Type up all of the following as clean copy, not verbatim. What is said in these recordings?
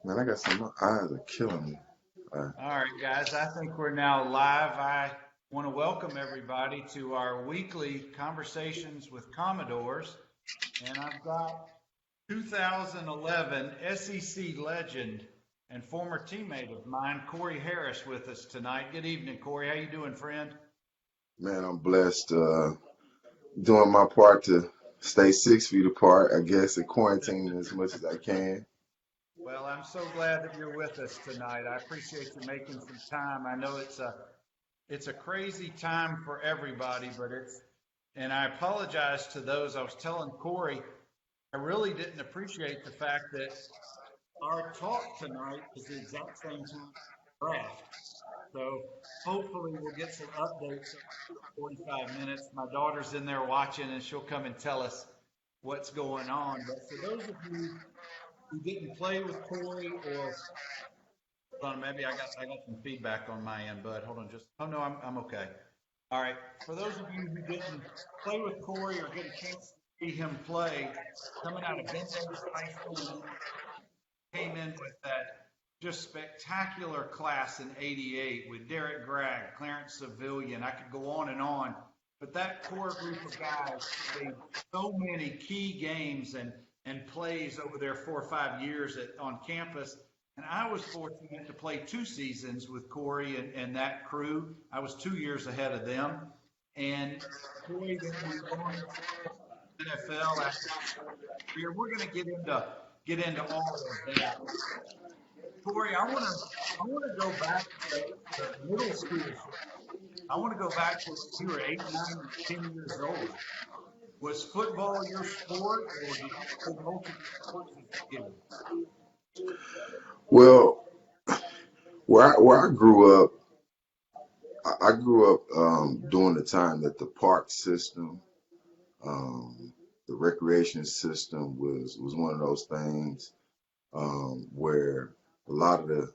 Man, I got some. My eyes are killing me. All right, guys, I think we're now live. I want to welcome everybody to our weekly Conversations with Commodores. And I've got 2011 SEC legend and former teammate of mine, Corey Harris, with us tonight. Good evening, Corey. How you doing, friend? Man, I'm blessed. Doing my part to stay 6 feet apart. I guess and quarantine as much as I can. Well, I'm so glad that you're with us tonight. I appreciate you making some time. I know it's a crazy time for everybody, and I apologize to those. I was telling Corey, I really didn't appreciate the fact that our talk tonight is the exact same time draft. So hopefully we'll get some updates in 45 minutes. My daughter's in there watching and she'll come and tell us what's going on. But for those of you who didn't play with Corey or hold on, maybe I got some feedback on my end, bud. Hold on just oh no, I'm okay. All right. For those of you who didn't play with Corey or get a chance to see him play, coming out of Ben Davis High School, came in with that just spectacular class in '88 with Derek Gragg, Clarence Civilian. I could go on and on. But that core group of guys played so many key games and plays over their 4 or 5 years on campus. And I was fortunate to play 2 seasons with Corey and that crew. I was 2 years ahead of them. And Corey then went on to the NFL after career. We're going to get into all of that. Corey, I want to go back to middle school. I want to go back to when you were 8, 9, 10 years old. Was football your sport, or did you play multiple sports as a kid? Well, where I grew up, I grew up during the time that the park system, the recreation system was one of those things where a lot of the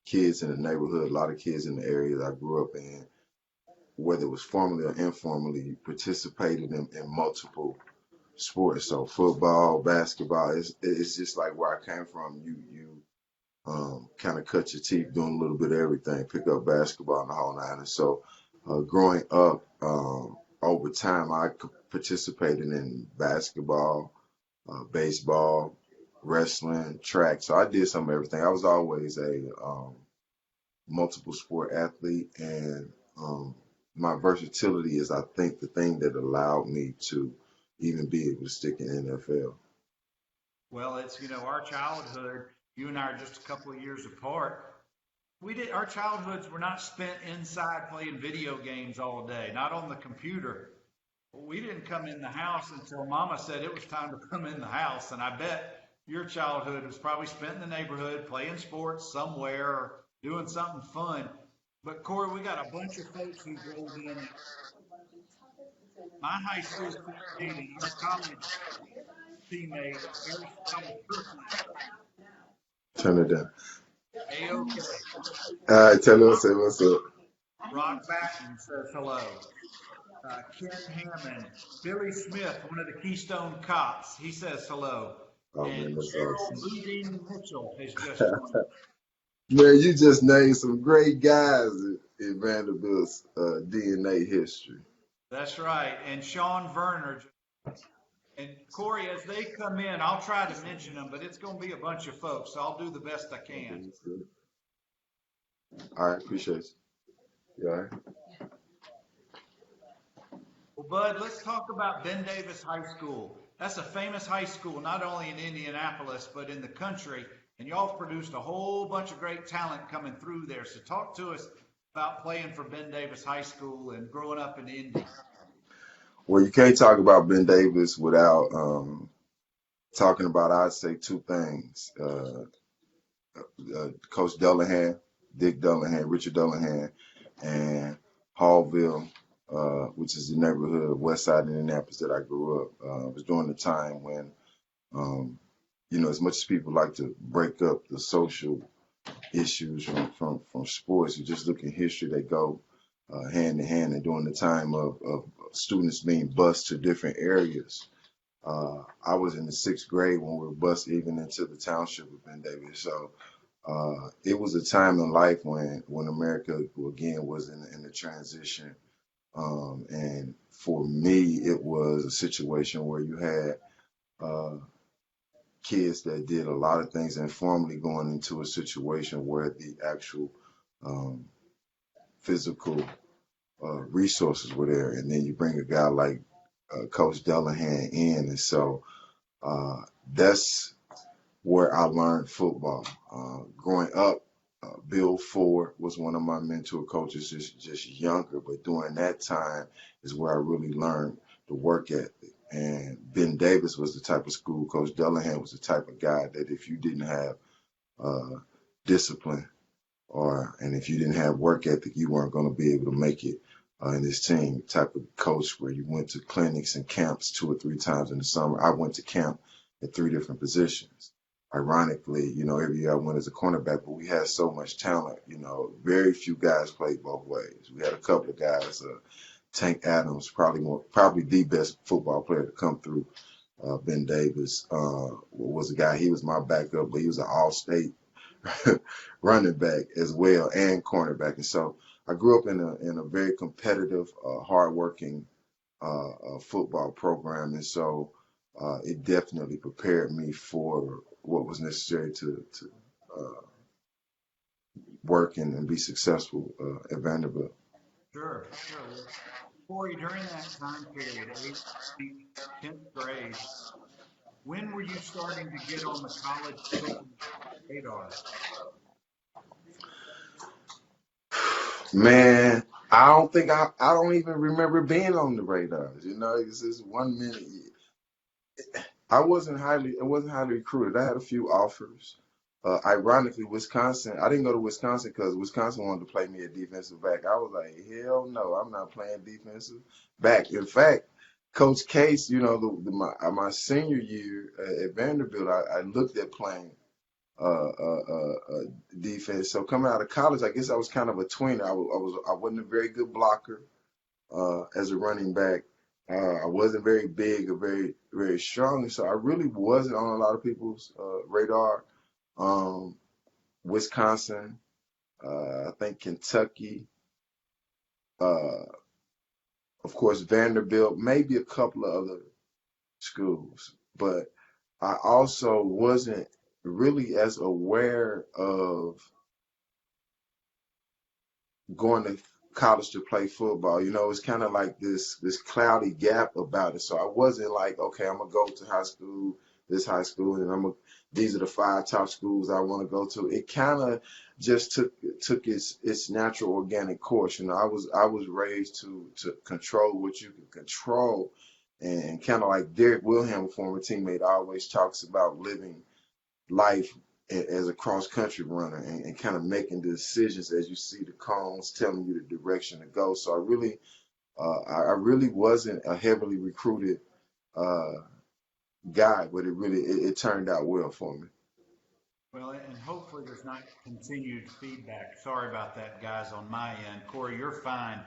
kids in the neighborhood, a lot of kids in the area that I grew up in, whether it was formally or informally, participated in multiple sports. So football, basketball, it's just like where I came from. You kind of cut your teeth doing a little bit of everything, pick up basketball and the whole nine. And so growing up, over time, I participated in basketball, baseball, wrestling, track. So I did some of everything. I was always a multiple sport athlete, and my versatility is, I think, the thing that allowed me to even be able to stick in NFL. Well, it's our childhood. You and I are just a couple of years apart. Our childhoods were not spent inside playing video games all day, not on the computer. We didn't come in the house until Mama said it was time to come in the house, and I bet your childhood was probably spent in the neighborhood playing sports somewhere or doing something fun. But Corey, we got a bunch of folks who drove in. My high school teammate and our college teammate, Aristotle Kirkland. Turn it down. A-OK. All right, tell us, say what's up. Rock Batten says hello. Ken Hammond, Billy Smith, one of the Keystone Cops, he says hello. Oh And man, that's Gerald awesome. Boudin Mitchell has just joined us. Man, you just named some great guys in Vanderbilt's DNA history. That's right. And Sean Verner. And Corey, as they come in, I'll try to mention them, but it's going to be a bunch of folks, so I'll do the best I Okay, can. that's good. All right, appreciate you. You all right? Well, Bud, let's talk about Ben Davis High School. That's a famous high school, not only in Indianapolis, but in the country. And y'all have produced a whole bunch of great talent coming through there. So talk to us about playing for Ben Davis High School and growing up in Indy. Well, you can't talk about Ben Davis without talking about, I'd say, two things. Coach Dullahan, Dick Dullahan, Richard Dullahan, and Hallville, which is the neighborhood of West Side Indianapolis that I grew up. It was during the time when, um, as much as people like to break up the social issues from sports, you just look at history, they go hand in hand. And during the time of students being bused to different areas, I was in the 6th grade when we were bused even into the township of Ben Davis. So it was a time in life when America again was in the transition. And for me, it was a situation where you had uh, kids that did a lot of things informally going into a situation where the actual um, physical resources were there. And then you bring a guy like Coach Dellahan in. And so that's where I learned football. Growing up, Bill Ford was one of my mentor coaches, just younger, but during that time is where I really learned the work ethic. And Ben Davis was the type of school, Coach Dellahan was the type of guy that if you didn't have uh, discipline and if you didn't have work ethic, you weren't going to be able to make it in this team. Type of coach where you went to clinics and camps 2 or 3 times in the summer. I went to camp at 3 different positions. Ironically, every year I went as a cornerback, but we had so much talent. Very few guys played both ways. We had a couple of guys. Tank Adams, probably the best football player to come through. Ben Davis was a guy. He was my backup, but he was an all-state running back as well and cornerback. And so I grew up in a very competitive, hardworking football program, and so it definitely prepared me for what was necessary to uh, work and be successful at Vanderbilt. Sure, sure. Well, Corey, during that time period, 8th, 9th, 10th grade, when were you starting to get on the college football radar? Man, I don't even remember being on the radars. It's just 1 minute. It wasn't highly recruited. I had a few offers. Ironically, Wisconsin, I didn't go to Wisconsin because Wisconsin wanted to play me a defensive back. I was like, hell no, I'm not playing defensive back. In fact, Coach Case, my senior year at Vanderbilt, I looked at playing defense. So coming out of college, I guess I was kind of a tweener. I wasn't a very good blocker as a running back. I wasn't very big or very, very strong, so I really wasn't on a lot of people's radar. Um, Wisconsin, I think Kentucky, uh, of course Vanderbilt, maybe a couple of other schools, but I also wasn't really as aware of going to college to play football. It's kind of like this cloudy gap about it. So I wasn't like, okay, I'm gonna go to this high school, and these are the 5 top schools I want to go to. It kind of just took its natural organic course. I was raised to control what you can control, and kind of like Derek Wilhelm, a former teammate, always talks about living life as a cross country runner and kind of making the decisions as you see the cones telling you the direction to go. So I really wasn't a heavily recruited uh, guy, but it turned out well for me. Well, and hopefully there's not continued feedback. Sorry about that, guys, on my end. Corey, you're fine.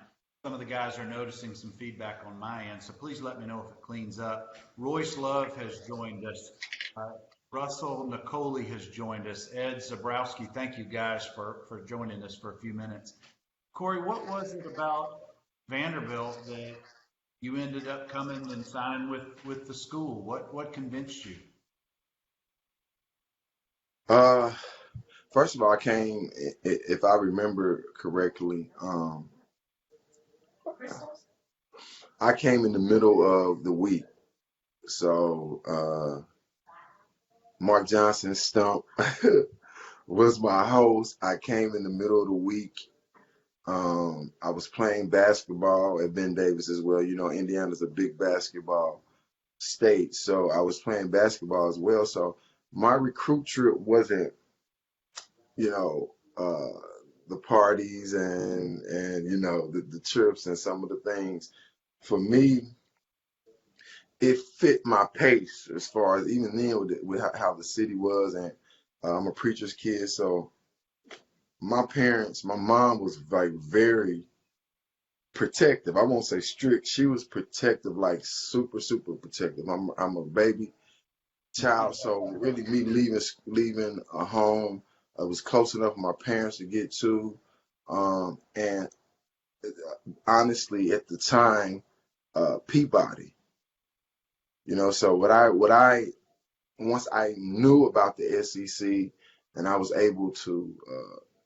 Some of the guys are noticing some feedback on my end, so please let me know if it cleans up. Royce Love has joined us. Uh, Russell Nicoli has joined us. Ed Zabrowski, thank you guys for joining us for a few minutes. Corey, what was it about Vanderbilt that you ended up coming and signing with the school? What convinced you? Uh, First of all, I came, if I remember correctly, I came in the middle of the week. So Mark Johnson Stump was my host. I came in the middle of the week. I was playing basketball at Ben Davis as well. Indiana's a big basketball state, so I was playing basketball as well. So my recruit trip wasn't, you know, the parties and the trips and some of the things. For me, it fit my pace as far as even then with how the city was, and I'm a preacher's kid, so my mom was like very protective. I won't say strict. She was protective, like super, super protective. I'm a baby child, so really me leaving a home, I was close enough for my parents to get to, and honestly, at the time, Peabody. So what I once I knew about the SEC and I was able to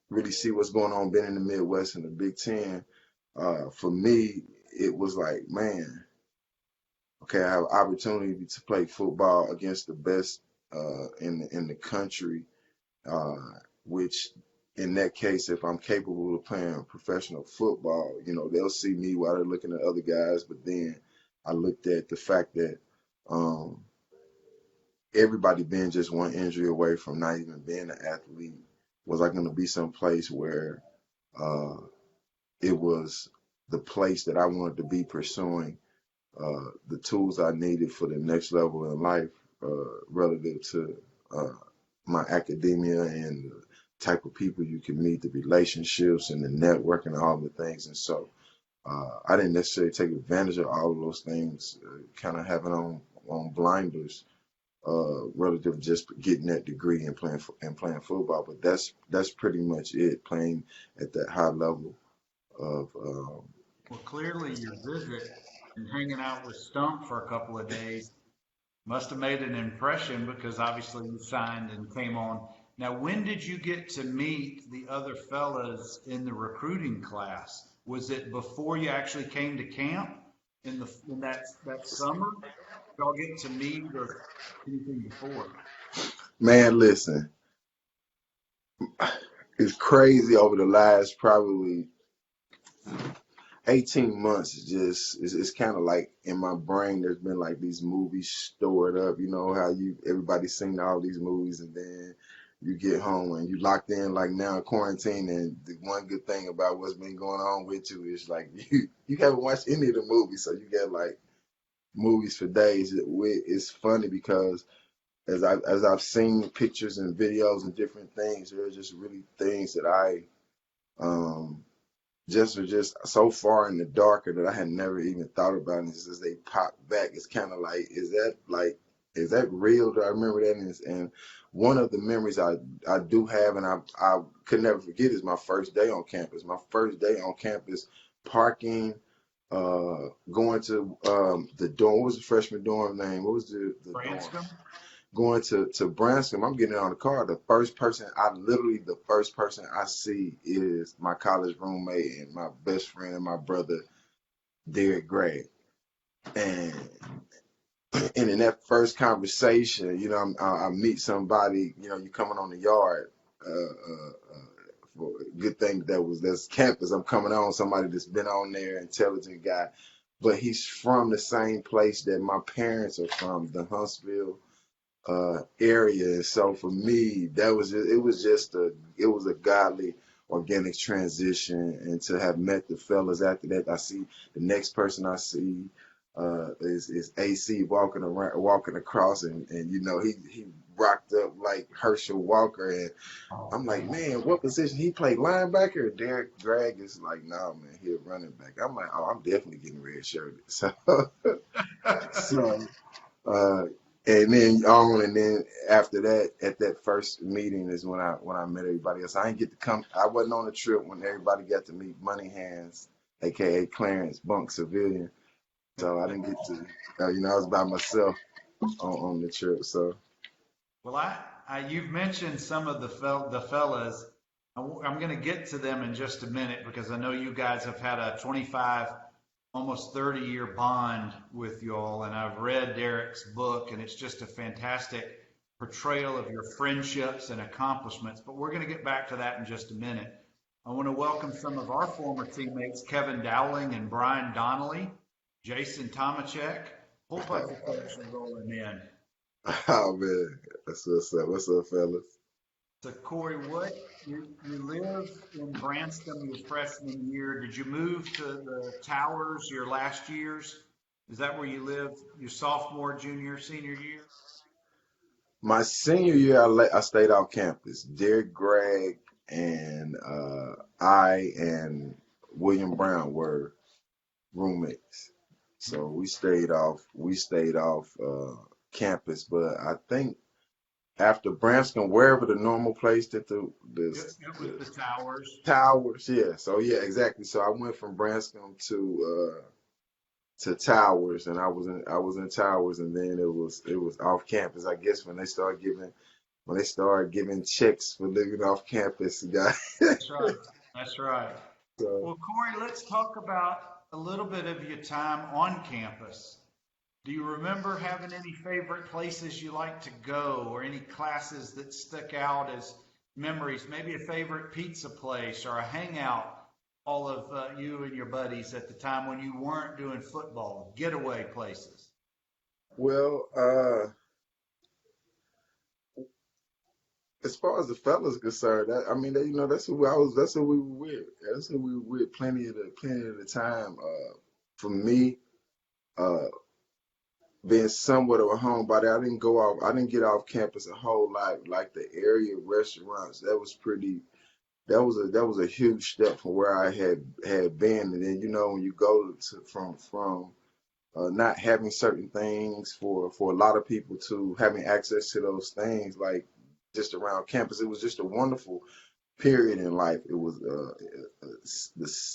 really see what's going on, being in the Midwest and the Big Ten, for me, it was like, man, okay, I have opportunity to play football against the best in the country, uh, which in that case, if I'm capable of playing professional football, they'll see me while they're looking at other guys. But then I looked at the fact that um, everybody being just one injury away from not even being an athlete, was I going to be someplace where uh, it was the place that I wanted to be pursuing the tools I needed for the next level in life relative to uh, my academia and the type of people you can meet, the relationships and the network and all the things. And so I didn't necessarily take advantage of all of those things, kind of having on blinders relative to just getting that degree and playing football. But that's pretty much it. Playing at that high level of Well, clearly your visit and hanging out with Stump for a couple of days must have made an impression because obviously you signed and came on. Now, when did you get to meet the other fellas in the recruiting class? Was it before you actually came to camp in that summer? Y'all get to meet or anything before? man. Listen, it's crazy over the last probably 18 months. It's kind of like in my brain there's been like these movies stored up. You know how everybody's seen all these movies, and then you get home and you locked in like now in quarantine. And the one good thing about what's been going on with you is like you haven't watched any of the movies, so you get like movies for days. It's funny because as I've seen pictures and videos and different things, there are just really things that I um just are just so far in the darker that I had never even thought about. And just as they pop back, it's kind of is that real? Do I remember that? And one of the memories I do have, and I could never forget, is my first day on campus. My first day on campus, parking, going to the dorm. What was the freshman dorm name? What was the dorm? Branscombe? Going to Branscombe, I'm getting on the car. The first person I see is my college roommate and my best friend and my brother, Derek Gray. And in that first conversation, I meet somebody, you coming on the yard. For a good thing that's campus. I'm coming on somebody that's been on there, intelligent guy, but he's from the same place that my parents are from, the Huntsville area. And so for me, it was a godly organic transition. And to have met the fellas after that, I see the next person I see is AC walking across, and he rocked up like Herschel Walker. And I'm like, man, what position he played? Linebacker? Derek Drag is like, nah, man, he a running back. I'm like, oh, I'm definitely getting red shirted. So uh, and then after that, at that first meeting is when I met everybody else. I didn't get to come. I wasn't on the trip when everybody got to meet Money Hands, aka Clarence Bunk Civilian. So I didn't get to. I was by myself on the trip. So Well, you've mentioned some of the fellas. I'm going to get to them in just a minute because I know you guys have had a 25, almost 30-year bond with y'all, and I've read Derek's book, and it's just a fantastic portrayal of your friendships and accomplishments. But we're going to get back to that in just a minute. I want to welcome some of our former teammates, Kevin Dowling and Brian Donnelly, Jason Tomachek, whole bunch of folks are rolling in. oh man, that's what's up. What's up, fellas? So Corey, you live in Branscombe your freshman year? Did you move to the Towers your last years? Is that where you lived your sophomore, junior, senior year? My senior year, I stayed off campus. Derek Gregg and I and William Brown were roommates. So we stayed off campus, but I think after Branscombe, wherever the normal place that It was the the towers. Towers, yeah. So yeah, exactly. So I went from Branscombe to Towers, and I was in Towers, and then it was off campus. I guess when they started giving checks for living off campus, guys. That's right. That's right. So Well, Corey, let's talk about a little bit of your time on campus. Do you remember having any favorite places you like to go or any classes that stick out as memories? Maybe a favorite pizza place or a hangout, all of you and your buddies at the time when you weren't doing football, getaway places. well, as far as the fellas concerned, I mean, that's who I was. That's who we were with. That's who we were with plenty of the time. For me, uh, being somewhat of a homebody, I didn't go off. I didn't get off campus a whole lot. Like the area restaurants, that was pretty. That was a huge step from where I had been. And then when you go from not having certain things for a lot of people to having access to those things, like just around campus, it was just a wonderful period in life. It was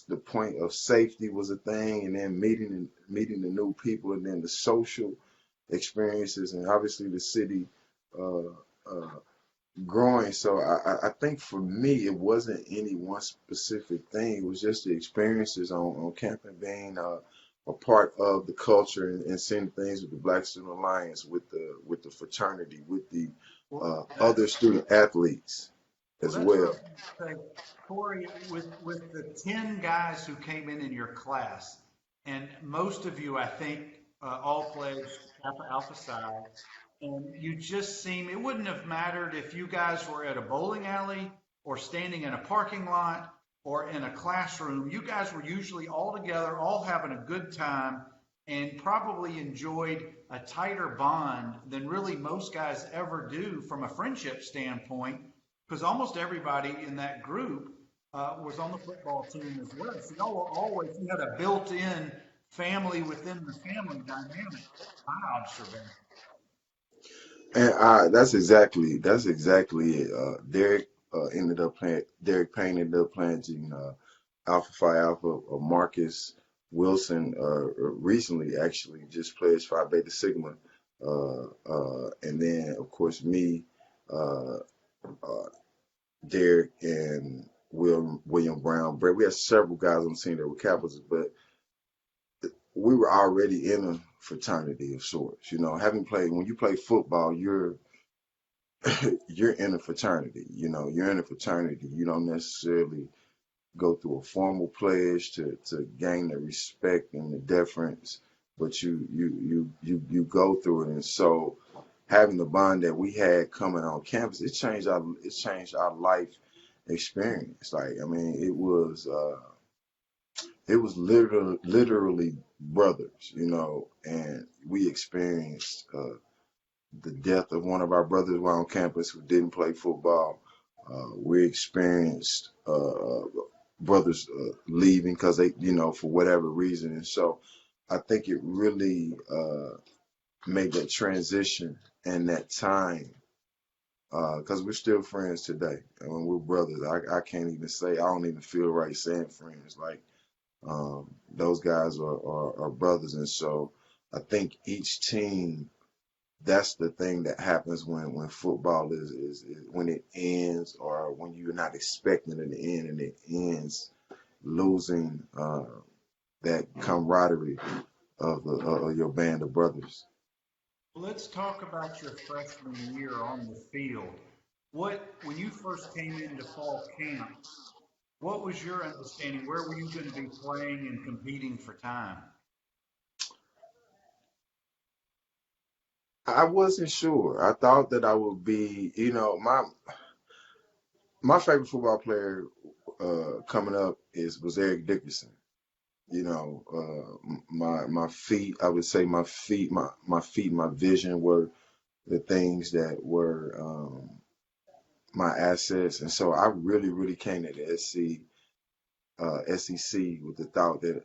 the point of safety was a thing, and then meeting the new people, and then the social experiences, and obviously the city uh, uh, growing. So I think for me, it wasn't any one specific thing. It was just the experiences on campus, being a part of the culture, and seeing things with the Black Student Alliance, with the fraternity, with the Well, other that's student athletes well, as that's what I well. was going to say, Corey. With the 10 guys who came in your class, and most of you, I think, all pledged Kappa Alpha Psi. And you just seem, it wouldn't have mattered if you guys were at a bowling alley or standing in a parking lot or in a classroom. You guys were usually all together, all having a good time, and probably enjoyed a tighter bond than really most guys ever do from a friendship standpoint, because almost everybody in that group was on the football team as well. So y'all were always, you had a built-in family within the family dynamic. That's my observation. And that's exactly it. Derek Payne ended up playing Alpha Phi Alpha. Marcus Wilson recently actually just played Phi Beta Sigma. And then, of course, me, uh, uh, Derek, and William Brown. Brett. We had several guys on the team that were capitals, but we were already in a fraternity of sorts. Having played, when you play football, you're in a fraternity. You're in a fraternity. You don't necessarily go through a formal pledge to gain the respect and the deference, but you go through it. And so having the bond that we had coming on campus, it changed our life experience. Like, I mean, it was literally brothers, and we experienced the death of one of our brothers while on campus who didn't play football. We experienced brothers leaving because they, for whatever reason. And so I think it really made that transition and that time, because we're still friends today. And when we're brothers, I can't even say, I don't even feel right saying friends. Like, those guys are brothers. And so I think each team, that's the thing that happens when football is when it ends, or when you're not expecting it to end and it ends, losing that camaraderie of your band of brothers. Let's talk about your freshman year on the field. When you first came into fall camp, what was your understanding? Where were you going to be playing and competing for time? I wasn't sure. I thought that I would be, my favorite football player coming up was Eric Dickerson. My feet, I would say my feet, my vision were the things that were my assets. And so I really, really came to the SC SEC with the thought that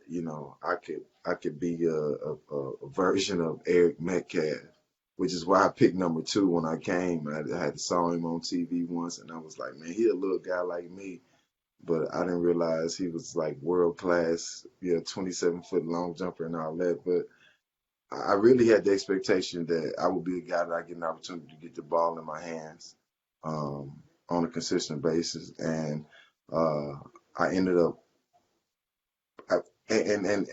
I could be a version of Eric Metcalf, which is why I picked number 2 when I came. I had saw him on TV once, and I was like, man, he a little guy like me, but I didn't realize he was like world class, 27-foot long jumper and all that. But I really had the expectation that I would be a guy that I get an opportunity to get the ball in my hands on a consistent basis, and uh, I ended up. I, and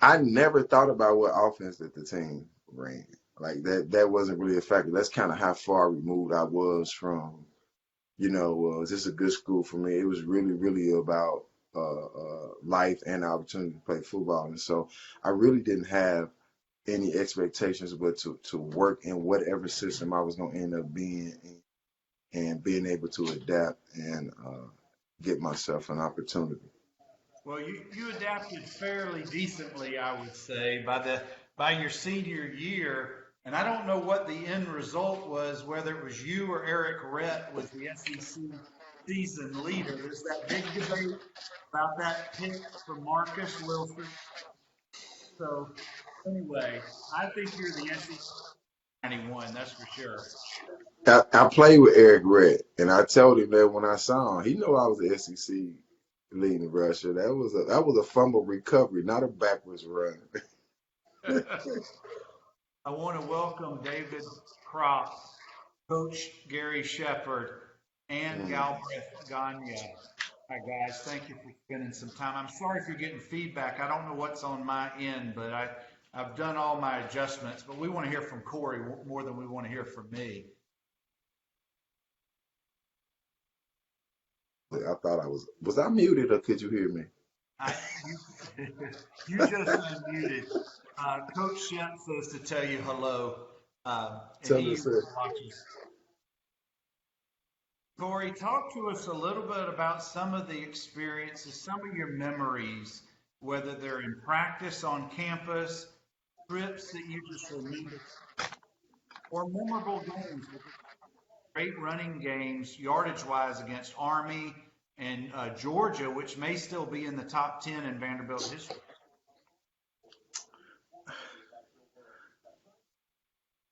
I never thought about what offense that the team ran. Like that wasn't really a factor. That's kind of how far removed I was from, is this a good school for me? It was really, really about life and the opportunity to play football. And so I really didn't have any expectations but to work in whatever system I was going to end up being in and being able to adapt and get myself an opportunity. Well, you adapted fairly decently, I would say, by your senior year. And I don't know what the end result was, whether it was you or Eric Rett was the SEC season leader. There's that big debate about that pick for Marcus Wilson. So anyway, I think you're the SEC 91, that's for sure. I played with Eric Rett, and I told him that when I saw him, he knew I was the SEC leading rusher. That was a fumble recovery, not a backwards run. I want to welcome David Kropp, Coach Gary Shepard, and Mm. Galbraith Gagne. Hi, guys. Thank you for spending some time. I'm sorry if you're getting feedback. I don't know what's on my end, but I've done all my adjustments. But we want to hear from Corey more than we want to hear from me. I thought was I muted or could you hear me? I, you, you just unmuted. Coach Shep says to tell you hello, and Tell he me, usually sir. watches. Corey, talk to us a little bit about some of the experiences, some of your memories, whether they're in practice on campus, trips that you just remember, or memorable games, great running games, yardage wise, against Army and Georgia, which may still be in the top 10 in Vanderbilt history.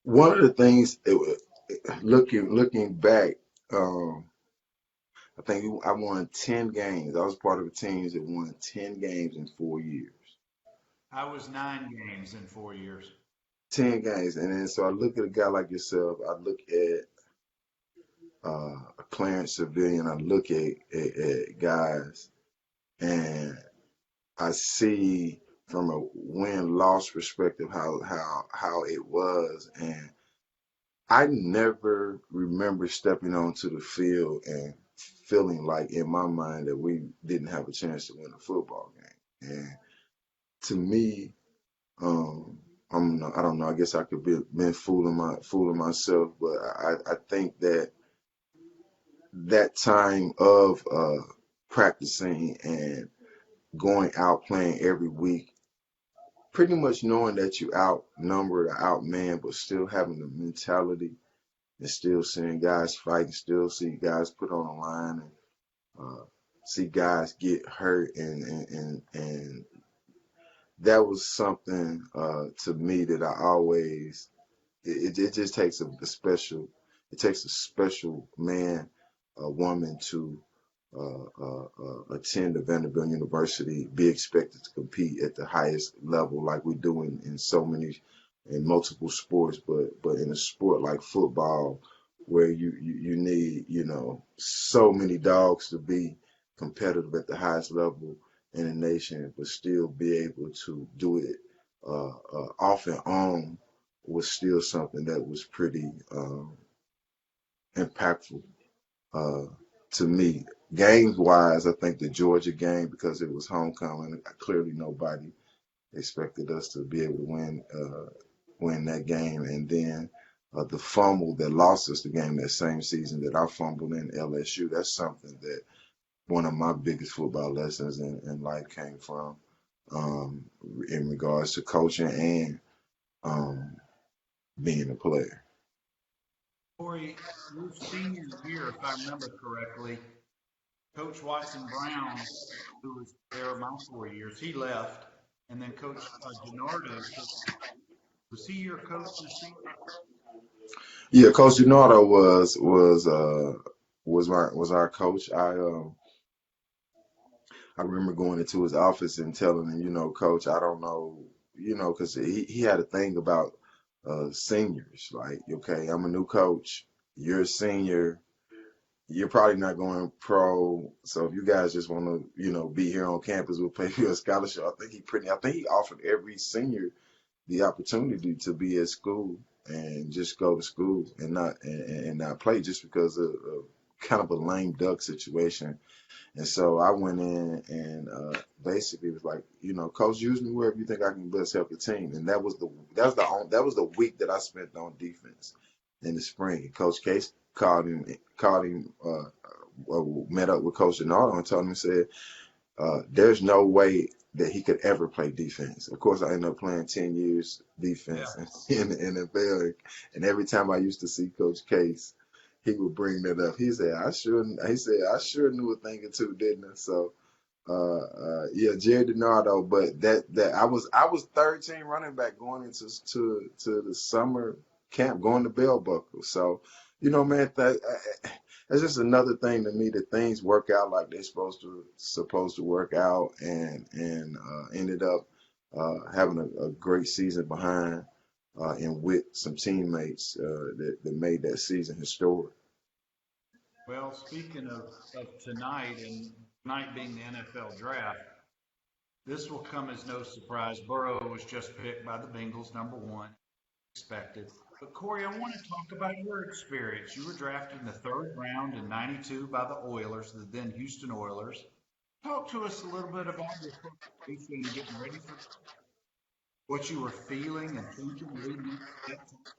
One of the things, looking back, I think I won 10 games. I was part of the teams that won 10 games in 4 years. I was 9 games in 4 years. 10 games. And then so I look at a guy like yourself, I look at a Clarence Civilian, I look at guys, and I see from a win-loss perspective how it was. And I never remember stepping onto the field and feeling like in my mind that we didn't have a chance to win a football game. And to me, I don't know. I guess I could be been fooling myself, but I think that time of practicing and going out playing every week, pretty much knowing that you outnumbered or outmanned, but still having the mentality and still seeing guys fight and still see guys put on the line and see guys get hurt and that was something to me that I always it just takes a special man, a woman to attend the Vanderbilt University, be expected to compete at the highest level like we do in multiple sports, but in a sport like football where you need, so many dogs to be competitive at the highest level in the nation, but still be able to do it off and on was still something that was pretty impactful uh, to me. Games wise, I think the Georgia game, because it was homecoming, clearly nobody expected us to be able to win that game. And then the fumble that lost us the game that same season that I fumbled in LSU, that's something that one of my biggest football lessons in life came from um, in regards to coaching and um, being a player. Corey, your senior year, if I remember correctly, Coach Watson Brown, who was there my 4 years, he left, and then Coach DiNardo. Was he your coach this season? Yeah, Coach Donardo was our coach. I remember going into his office and telling him, Coach, I don't know, because he had a thing about seniors. Like, okay, I'm a new coach. You're a senior. You're probably not going pro. So if you guys just want to, be here on campus, we'll pay you a scholarship. I think he offered every senior the opportunity to be at school and just go to school and not play just because of kind of a lame duck situation. And so I went in and basically was like, Coach, use me wherever you think I can best help the team. And that was the week that I spent on defense in the spring. And Coach Case called him, met up with Coach Donaldo and told him, said, there's no way that he could ever play defense. Of course, I ended up playing 10 years defense in the NFL. And every time I used to see Coach Case, he would bring that up. He said, I sure knew a thing or two, didn't I? So, yeah, Jerry DiNardo, but that I was third team running back going into to the summer camp, going to bell buckle. So, man, that's just another thing to me that things work out like they're supposed to work out, and ended up having a great season behind and with some teammates that made that season historic. Well, speaking of tonight and tonight being the NFL draft, this will come as no surprise. Burrow was just picked by the Bengals, number one, expected. But Corey, I want to talk about your experience. You were drafted in the third round in '92 by the Oilers, the then Houston Oilers. Talk to us a little bit about your preparation and getting ready for what you were feeling and thinking leading up to that time.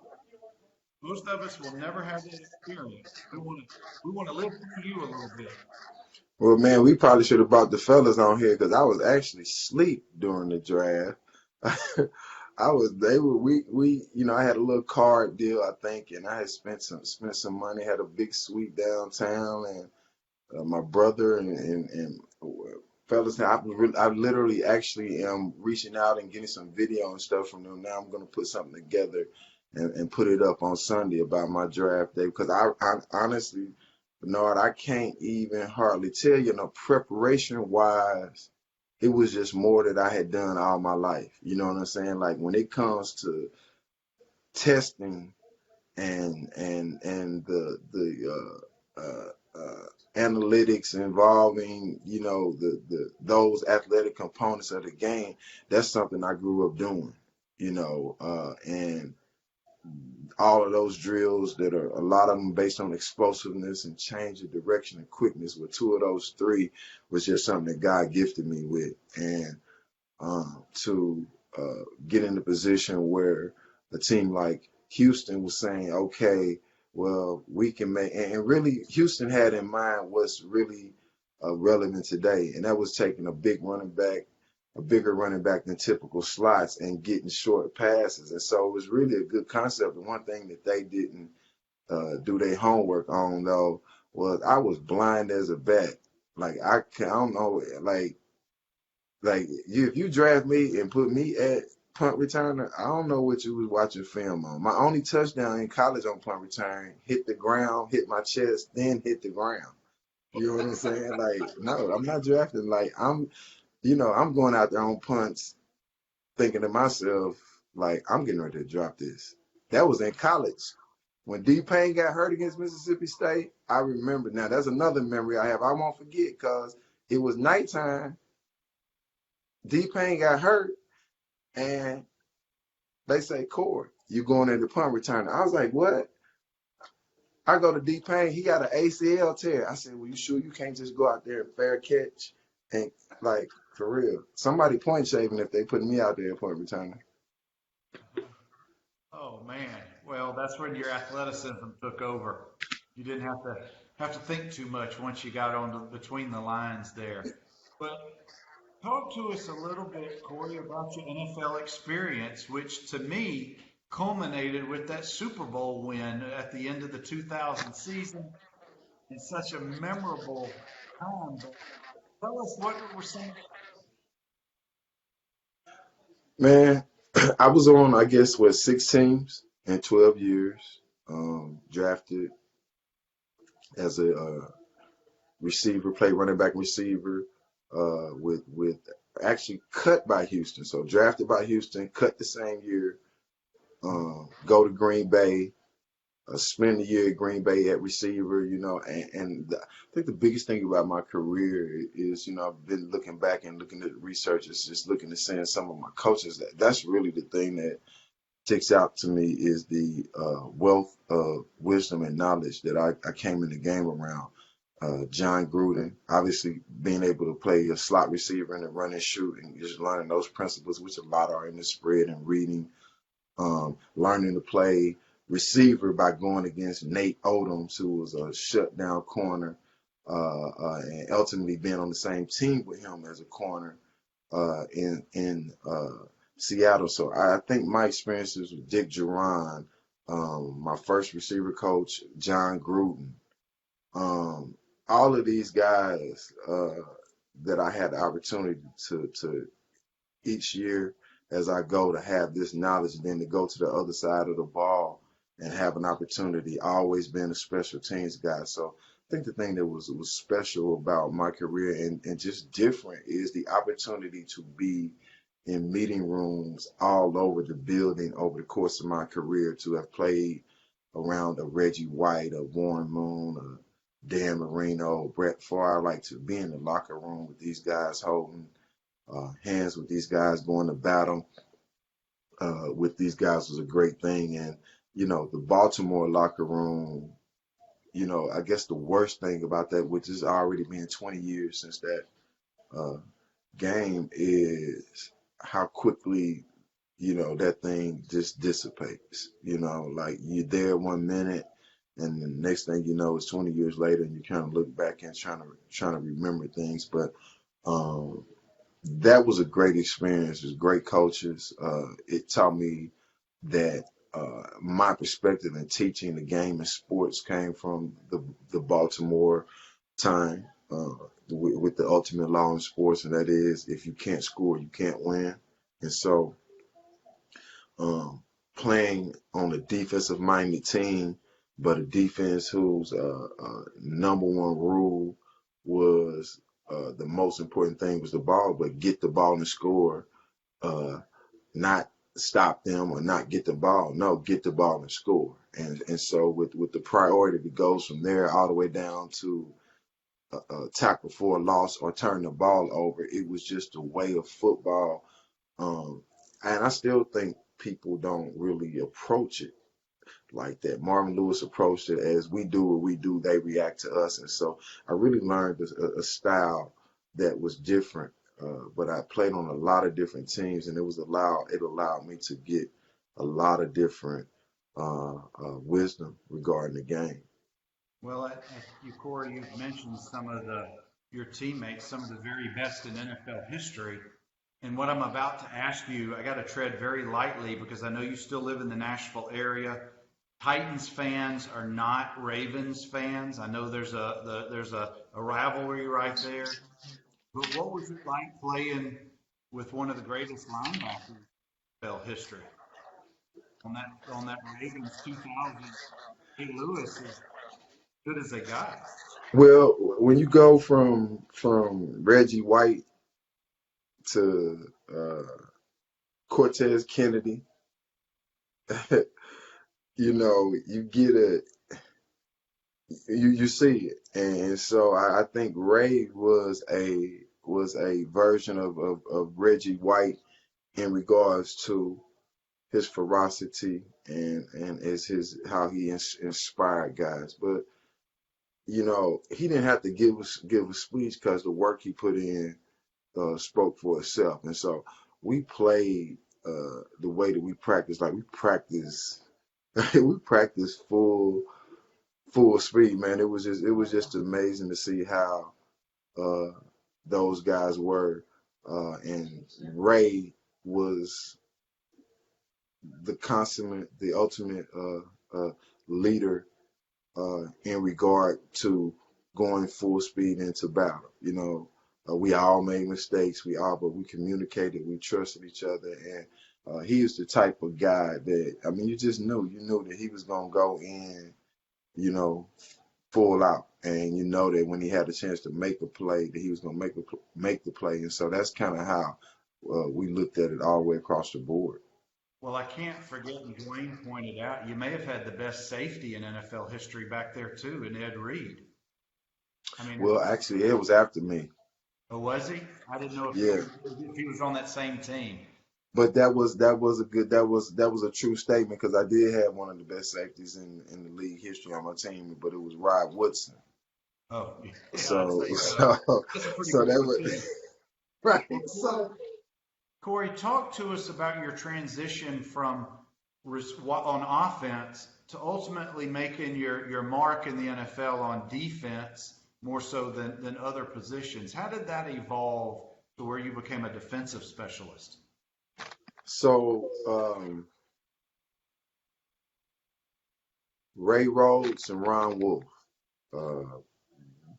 Most of us will never have that experience. We want to live through you a little bit. Well, man, we probably should have brought the fellas on here because I was actually asleep during the draft. I had a little card deal, I think, and I had spent some money, had a big suite downtown, and my brother and fellas, I literally actually am reaching out and getting some video and stuff from them. Now I'm going to put something together and put it up on Sunday about my draft day because I honestly, Bernard, I can't even hardly tell you, preparation wise, it was just more that I had done all my life. You know what I'm saying? Like when it comes to testing and analytics involving those athletic components of the game, that's something I grew up doing, and all of those drills that are a lot of them based on explosiveness and change of direction and quickness, with two of those three was just something that God gifted me with. And to get in a position where a team like Houston was saying, okay, well, we can make, and really Houston had in mind what's really relevant today, and that was taking a bigger running back than typical slots and getting short passes. And so it was really a good concept. And one thing that they didn't do their homework on, though, was I was blind as a bat. Like I don't know, like if you draft me and put me at punt returner, I don't know what you was watching film on. My only touchdown in college on punt return hit the ground, hit my chest, then hit the ground. You know what I'm saying? Like, no, I'm not drafting. Like, I'm going out there on punts thinking to myself, like, I'm getting ready to drop this. That was in college. When D Payne got hurt against Mississippi State, I remember. Now, that's another memory I have. I won't forget because it was nighttime. D Payne got hurt, and they say, Corey, you going at the punt returner. I was like, what? I go to D Payne, he got an ACL tear. I said, well, you sure you can't just go out there and fair catch? And like, for real, somebody point shaving if they put me out there at punt returner. Oh man. Well, that's when your athleticism took over. You didn't have to think too much once you got on between the lines there. But talk to us a little bit, Corey, about your NFL experience, which to me culminated with that Super Bowl win at the end of the 2000 season. It's such a memorable time. But tell us what were some. Man, I was on, I guess, what, 6 teams in 12 years. Drafted as a receiver, played running back receiver. With actually cut by Houston, so drafted by Houston, cut the same year. Go to Green Bay, spend the year at Green Bay at receiver, I think the biggest thing about my career is, I've been looking back and looking at the research, it's just looking at saying some of my coaches, that's really the thing that sticks out to me is the wealth of wisdom and knowledge that I came in the game around. John Gruden, obviously being able to play a slot receiver and a run and shoot and just learning those principles, which a lot are in the spread and reading, learning to play receiver by going against Nate Odoms, who was a shutdown corner, and ultimately being on the same team with him as a corner in Seattle. So I think my experiences with Dick Duran, my first receiver coach, John Gruden, all of these guys that I had the opportunity to each year as I go to have this knowledge, and then to go to the other side of the ball and have an opportunity, always been a special teams guy. So I think the thing that was special about my career and just different is the opportunity to be in meeting rooms all over the building over the course of my career, to have played around a Reggie White, a Warren Moon, a Dan Marino, Brett Favre, like to be in the locker room with these guys holding hands with these guys, going to battle with these guys was a great thing. And, the Baltimore locker room, I guess the worst thing about that, which is already been 20 years since that uh, game, is how quickly, that thing just dissipates. Like you're there 1 minute, and the next thing you know, it's 20 years later, and you kind of look back and trying to remember things. But um, that was a great experience. It was great coaches. It taught me that my perspective in teaching the game and sports came from the Baltimore time, with the ultimate law in sports, and that is if you can't score, you can't win. And so, um, playing on a defensive minded team, but a defense whose number one rule was the most important thing was the ball, but get the ball and score, uh, not stop them or not get the ball. No, get the ball and score. And so with the priority that goes from there all the way down to tackle for a loss or turn the ball over, it was just a way of football. And I still think people don't really approach it like that. Marvin Lewis approached it as we do what we do, they react to us. And so I really learned a style that was different. But I played on a lot of different teams, and it allowed me to get a lot of different wisdom regarding the game. Well, you, Corey, you've mentioned some of your teammates, some of the very best in NFL history. And what I'm about to ask you, I got to tread very lightly because I know you still live in the Nashville area. Titans fans are not Ravens fans. I know there's a rivalry right there. But what was it like playing with one of the greatest linebackers in NFL history on that Ravens 2000? Ray Lewis is good as they got. Well, when you go from Reggie White to Cortez Kennedy, you get you see it, and so I think Ray was a version of Reggie White in regards to his ferocity and as his how he inspired guys. But he didn't have to give a speech because the work he put in spoke for itself. And so we played the way that we practice, like we practice we practice full speed, man. It was just amazing to see how uh, those guys were. And Ray was the ultimate leader in regard to going full speed into battle. We all made mistakes. But we communicated. We trusted each other, and he is the type of guy that, I mean, you knew that he was gonna go in, you know, full out, and you know that when he had a chance to make a play, that he was gonna make the play, and so that's kind of how we looked at it all the way across the board. Well, I can't forget, and Dwayne pointed out, you may have had the best safety in NFL history back there too, in Ed Reed. I mean, Well, actually, it was after me. oh, was he? I didn't know Yeah, if he was on that same team. but that was a true statement because I did have one of the best safeties in the league history on my team, but it was Rod Woodson. Oh, yeah, I'd So say so. so That's a pretty so good that one was too. right. Well, So Corey, talk to us about your transition from on offense to ultimately making your mark in the NFL on defense more so than other positions. How did that evolve to where you became a defensive specialist? so Ray Rhodes and Ron Wolf, uh,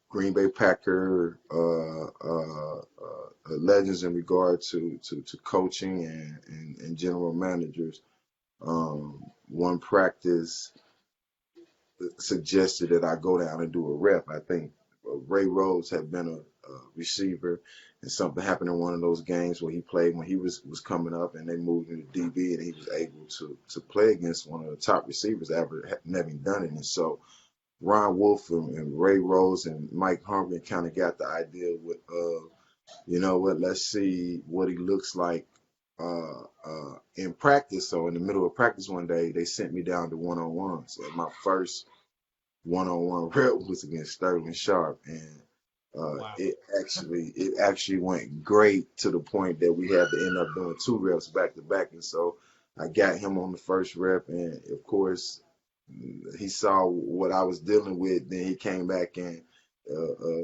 Green Bay Packer legends in regard to coaching and general managers. One practice suggested that I go down and do a rep. I think Ray Rhodes had been a receiver, and something happened in one of those games where he played when he was coming up, and they moved into DB, and he was able to play against one of the top receivers ever, never done it. And so Ron Wolf and Ray Rhodes and Mike Humphrey kind of got the idea with, you know what, let's see what he looks like in practice. So in the middle of practice one day, they sent me down to one-on-ones. So my first one-on-one rep was against Sterling Sharp, and Wow. it actually went great to the point that we had to end up doing two reps back to back. And so I got him on the first rep, and of course he saw what I was dealing with. Then he came back and uh, uh,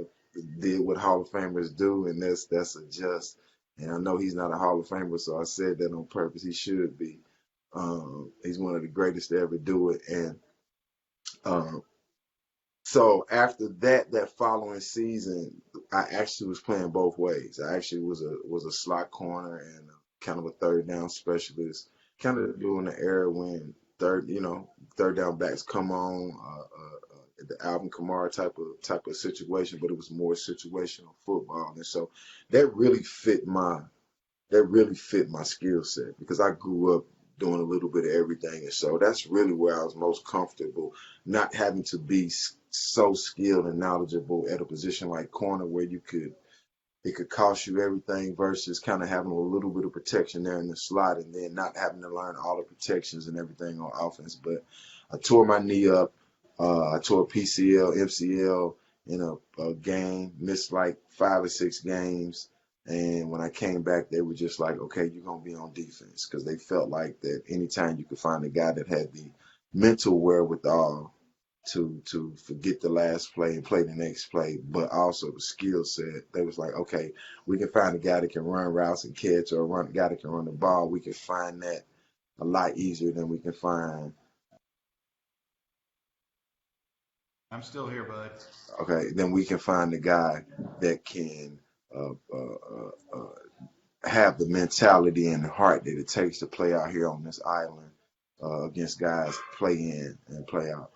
did what Hall of Famers do, and that's adjust. And I know he's not a Hall of Famer, so I said that on purpose. He should be. He's one of the greatest to ever do it, and um, so after that following season, I actually was playing both ways. I actually was a slot corner and kind of a third down specialist, kind of during the era when third down backs come on, the Alvin Kamara type of situation, but it was more situational football, and so that really fit my that really fit my skill set because I grew up doing a little bit of everything. And so that's really where I was most comfortable, not having to be so skilled and knowledgeable at a position like corner where it could cost you everything versus kind of having a little bit of protection there in the slot and then not having to learn all the protections and everything on offense. But I tore my knee up. I tore PCL, MCL in a game, missed like 5 or 6 games. And when I came back, they were just like, okay, you're going to be on defense because they felt like that anytime you could find a guy that had the mental wherewithal to forget the last play and play the next play, but also the skill set. They was like, okay, we can find a guy that can run routes and catch, or a guy that can run the ball. We can find that a lot easier than we can find. I'm still here, bud. Okay, then we can find a guy that can uh, uh, have the mentality and the heart that it takes to play out here on this island against guys play in and play out.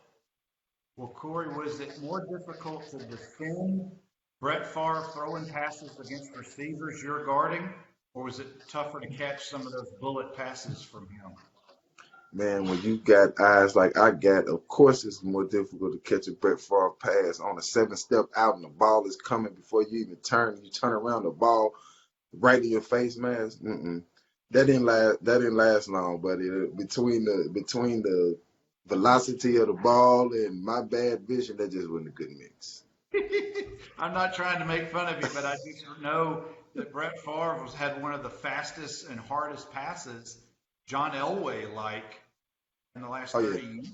Well, Corey, was it more difficult to defend Brett Favre throwing passes against receivers you're guarding, or was it tougher to catch some of those bullet passes from him? Man, when you got eyes like I got, of course it's more difficult to catch a Brett Favre pass on a 7-step out and the ball is coming before you even turn. You turn around, the ball right in your face mask. That didn't last. That didn't last long. But between the velocity of the ball and my bad vision, that just wasn't a good mix. I'm not trying to make fun of you, but I just know that Brett Favre had one of the fastest and hardest passes, John Elway like, in the last Oh yeah, 30 years.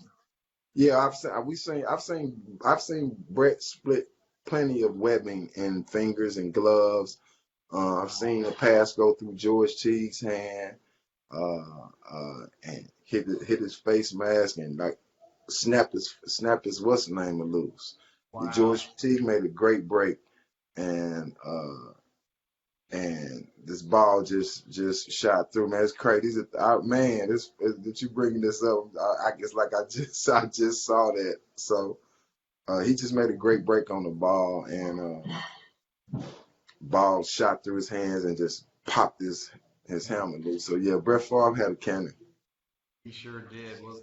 yeah. I've seen Brett split plenty of webbing in fingers and gloves. I've seen a pass go through George Teague's hand and hit his face mask and like. snapped his what's the name loose. Wow. George Teague made a great break, and this ball just shot through. Man, it's crazy. Man, this that you bringing this up. I guess like I just saw that. So he just made a great break on the ball, and ball shot through his hands and just popped his helmet loose. So yeah, Brett Favre had a cannon. He sure did. Well,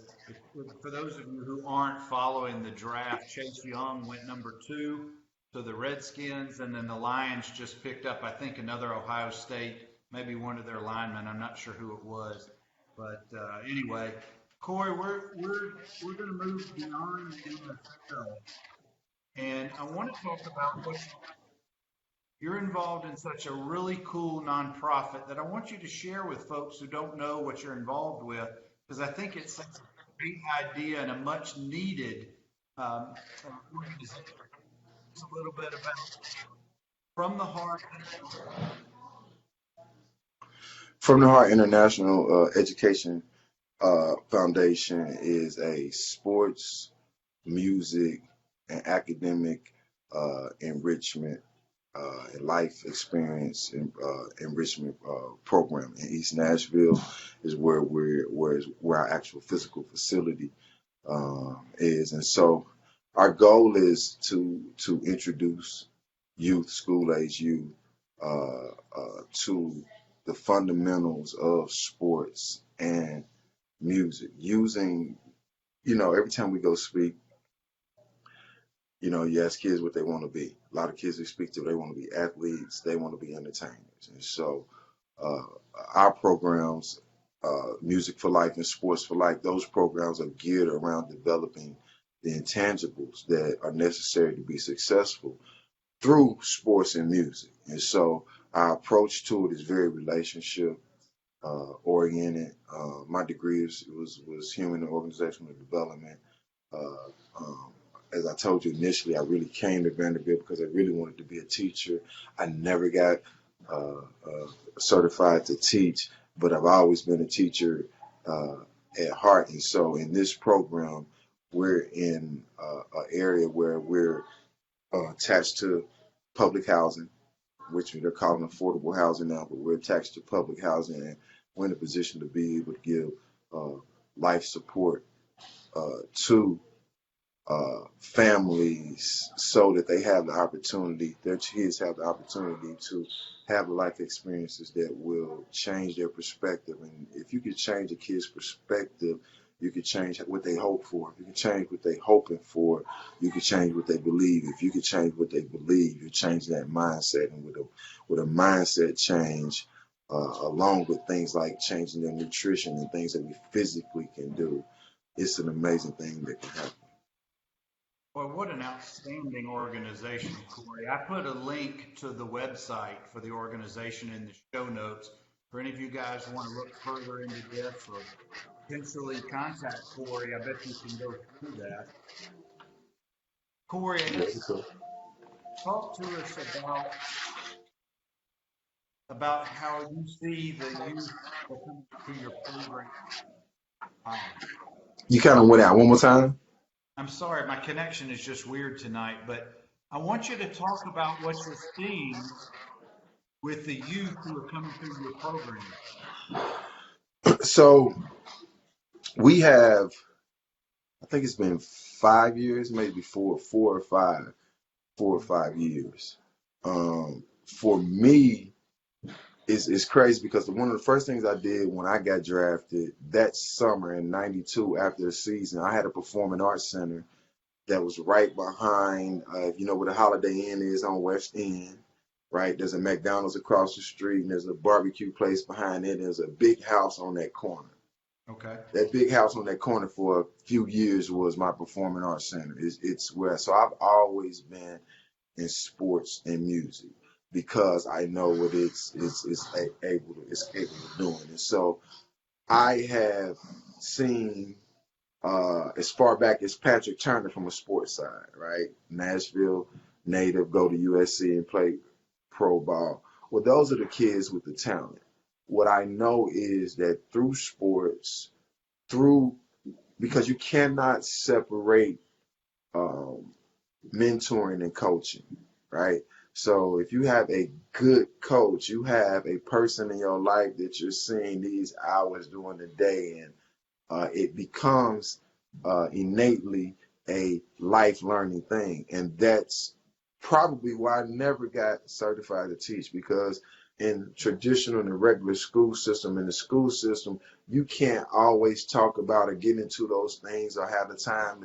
for those of you who aren't following the draft, Chase Young went number 2 to the Redskins, and then the Lions just picked up, I think, another Ohio State, maybe one of their linemen. I'm not sure who it was, but anyway, Corey, we're going to move beyond the NFL, and I want to talk about what you're involved in such a really cool nonprofit that I want you to share with folks who don't know what you're involved with, because I think it's such a great idea and a much needed um, organization. It's a little bit about From the Heart. From the Heart International Education Foundation is a sports, music, and academic enrichment and life experience enrichment program in East Nashville. Is where our actual physical facility is, and so our goal is to introduce school age youth, to the fundamentals of sports and music, using, every time we go speak, you ask kids what they want to be. A lot of kids we speak to, they want to be athletes, they want to be entertainers. And so uh, our programs, Music for Life and Sports for Life, those programs are geared around developing the intangibles that are necessary to be successful through sports and music. And so our approach to it is very relationship oriented. My degree was human and organizational development. Uh, um, as I told you initially, I really came to Vanderbilt because I really wanted to be a teacher. I never got certified to teach, but I've always been a teacher uh, at heart. And so in this program, we're in an area where we're attached to public housing, which they're calling affordable housing now, but we're attached to public housing, and we're in a position to be able to give uh, life support to families so that they have the opportunity, their kids have the opportunity to have life experiences that will change their perspective. And if you could change a kid's perspective, you could change what they hope for. If you can change what they're hoping for, you can change what they believe. If you can change what they believe, you change that mindset. And with a mindset change, along with things like changing their nutrition and things that we physically can do, it's an amazing thing that can happen. Well, what an outstanding organization, Corey. I put a link to the website for the organization in the show notes for any of you guys who want to look further into this or potentially contact Corey. I bet you can go through that. Corey, I guess talk to us about how you see the youth that come through your program. Um, You kind of went out one more time. I'm sorry, my connection is just weird tonight, but I want you to talk about what you're seeing with the youth who are coming through your program. So we have, I think it's been 5 years, maybe four or five years. For me, it's crazy because one of the first things I did when I got drafted that summer in '92 after the season, I had a performing arts center that was right behind, if you know where the Holiday Inn is on West End, right? There's a McDonald's across the street, and there's a barbecue place behind it. There's a big house on that corner. Okay. That big house on that corner for a few years was my performing arts center. It's where, so I've always been in sports and music because I know what it's able to do. And so I have seen as far back as Patrick Turner from a sports side, right? Nashville native, go to USC and play pro ball. Well, those are the kids with the talent. What I know is that through sports, through because you cannot separate um, mentoring and coaching, right? So if you have a good coach, you have a person in your life that you're seeing these hours during the day, and it becomes innately a life learning thing. And that's probably why I never got certified to teach, because in traditional and regular school system, in the school system, you can't always talk about or get into those things or have the time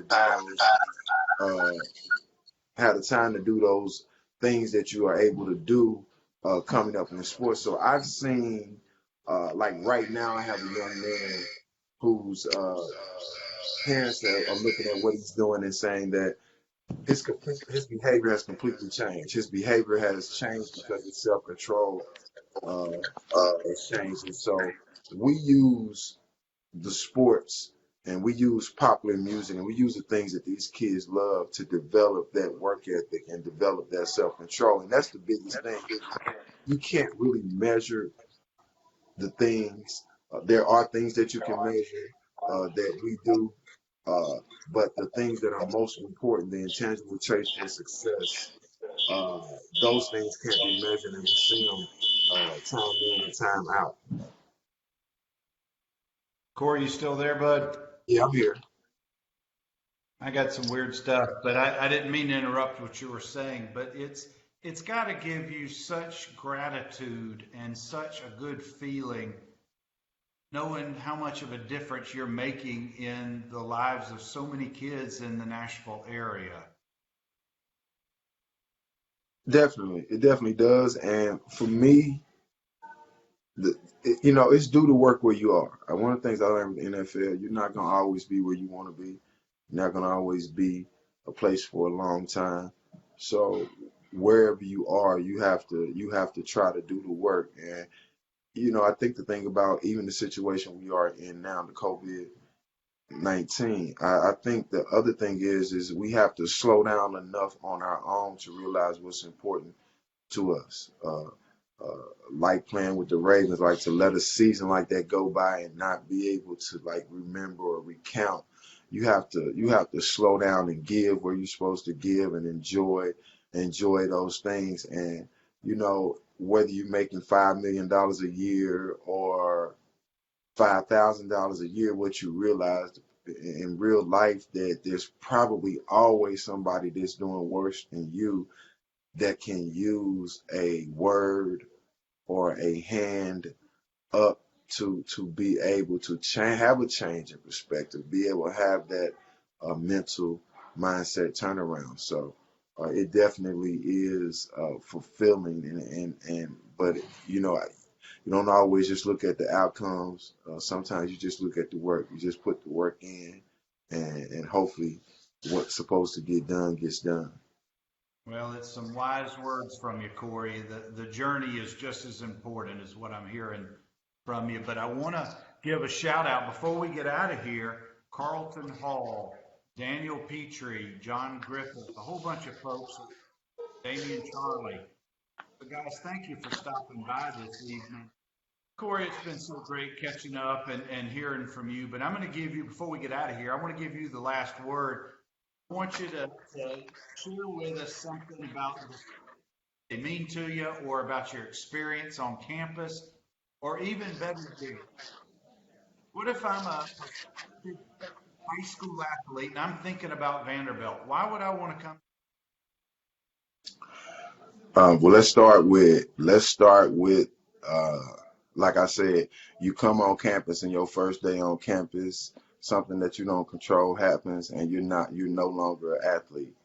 to do those things that you are able to do coming up in the sports. So I've seen, like right now, I have a young man whose parents are looking at what he's doing and saying that his behavior has completely changed. His behavior has changed because his self control uh, has changed, and so we use the sports and we use popular music and we use the things that these kids love to develop that work ethic and develop that self control. And that's the biggest thing. You can't really measure the things. There are things that you can measure that we do, uh, but the things that are most important, the intangible traits for success, uh, those things can't be measured, and we see them time in and time out. Corey, you still there, bud? Yeah, I'm here. I got some weird stuff, but I didn't mean to interrupt what you were saying, but it's got to give you such gratitude and such a good feeling knowing how much of a difference you're making in the lives of so many kids in the Nashville area. Definitely, it definitely does. And for me, it's due to work where you are. One of the things I learned with the NFL, you're not gonna always be where you want to be. You're not gonna always be a place for a long time. So wherever you are, you have to try to do the work. And I think the thing about even the situation we are in now, the COVID-19, I think the other thing is we have to slow down enough on our own to realize what's important to us. Like playing with the Ravens, like to let a season like that go by and not be able to like remember or recount. You have to slow down and give where you're supposed to give and enjoy those things. And whether you're making $5 million a year or $5,000 a year, what you realize in real life that there's probably always somebody that's doing worse than you that can use a word or a hand up to be able to have a change in perspective, be able to have that mental mindset turnaround. So it definitely is fulfilling, and but you don't always just look at the outcomes. Sometimes you just look at the work. You just put the work in, and hopefully, what's supposed to get done gets done. Well, it's some wise words from you, Corey. The journey is just as important as what I'm hearing from you. But I want to give a shout out before we get out of here. Carlton Hall, Daniel Petrie, John Griffith, a whole bunch of folks, Damian Charlie. But guys, thank you for stopping by this evening. Corey, it's been so great catching up and hearing from you. But I'm going to give you, before we get out of here, I want to give you the last word. I want you to share with us something about what they mean to you or about your experience on campus, or even better yet, what if I'm a high school athlete and I'm thinking about Vanderbilt? Why would I want to come? Well, let's start with uh, like I said, you come on campus and your first day on campus, something that you don't control happens, and you're no longer an athlete.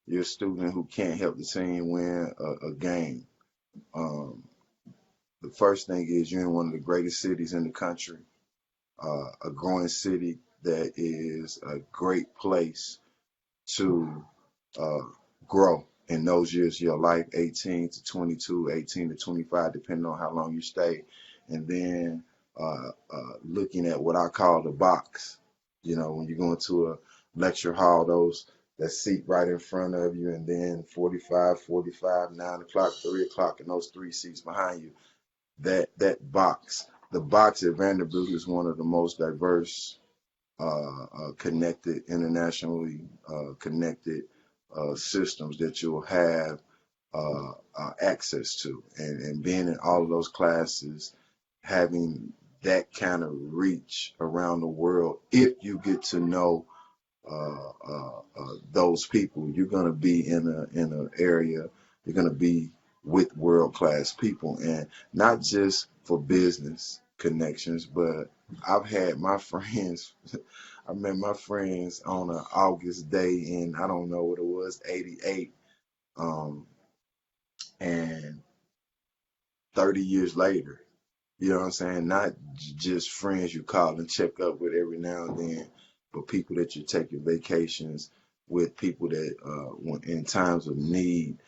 You're a student who can't help the team win a game. Um, the first thing is you're in one of the greatest cities in the country, a growing city that is a great place to uh, grow in those years of your life, 18 to 22, 18 to 25, depending on how long you stay. And then looking at what I call the box. When you go into a lecture hall, that seat right in front of you, and then 45, 45, 9 o'clock, 3 o'clock, and those three seats behind you. That box. The box at Vanderbilt is one of the most diverse connected, internationally connected systems that you'll have access to, and being in all of those classes, having that kind of reach around the world. If you get to know those people, you're going to be in an area. You're going to be with world class people, and not just for business connections, but I've had my friends. I met my friends on an August day in, I don't know what it was, '88, and 30 years later. You know what I'm saying? Not just friends you call and check up with every now and then, but people that you take your vacations with, people that when in times of need,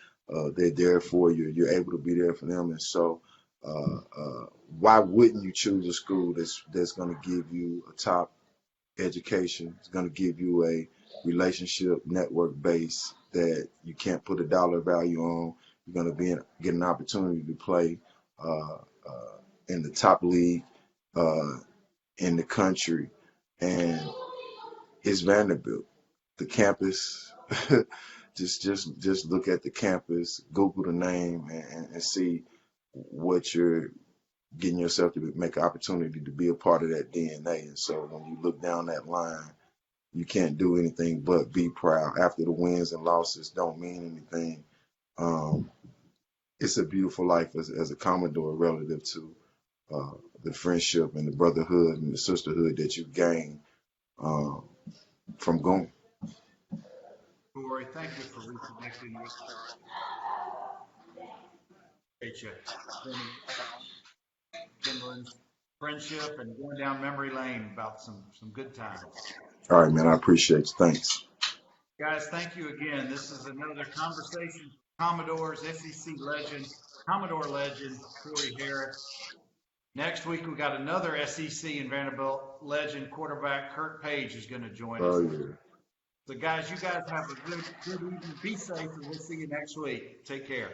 they're there for you. You're able to be there for them. And so, why wouldn't you choose a school that's going to give you a top education? It's going to give you a relationship network base that you can't put a dollar value on. You're going to get an opportunity to play uh, in the top league uh, in the country, and it's Vanderbilt. The campus, just look at the campus, Google the name, and see what you're getting yourself to make an opportunity to be a part of that DNA. And so when you look down that line, you can't do anything but be proud. After the wins and losses don't mean anything. Um, it's a beautiful life as a Commodore relative to uh, the friendship and the brotherhood and the sisterhood that you gain um, from going. Corey, thank you for reconnecting with you. Kimberly's friendship and going down memory lane about some good times. All right, man. I appreciate you. Thanks. Guys, thank you again. This is another conversation. Commodores, SEC legend, Commodore legend, Corey Harris. Next week, we got another SEC and Vanderbilt legend quarterback, Kurt Page, is going to join us. Oh, yeah. So, guys, you guys have a good evening. Be safe, and we'll see you next week. Take care.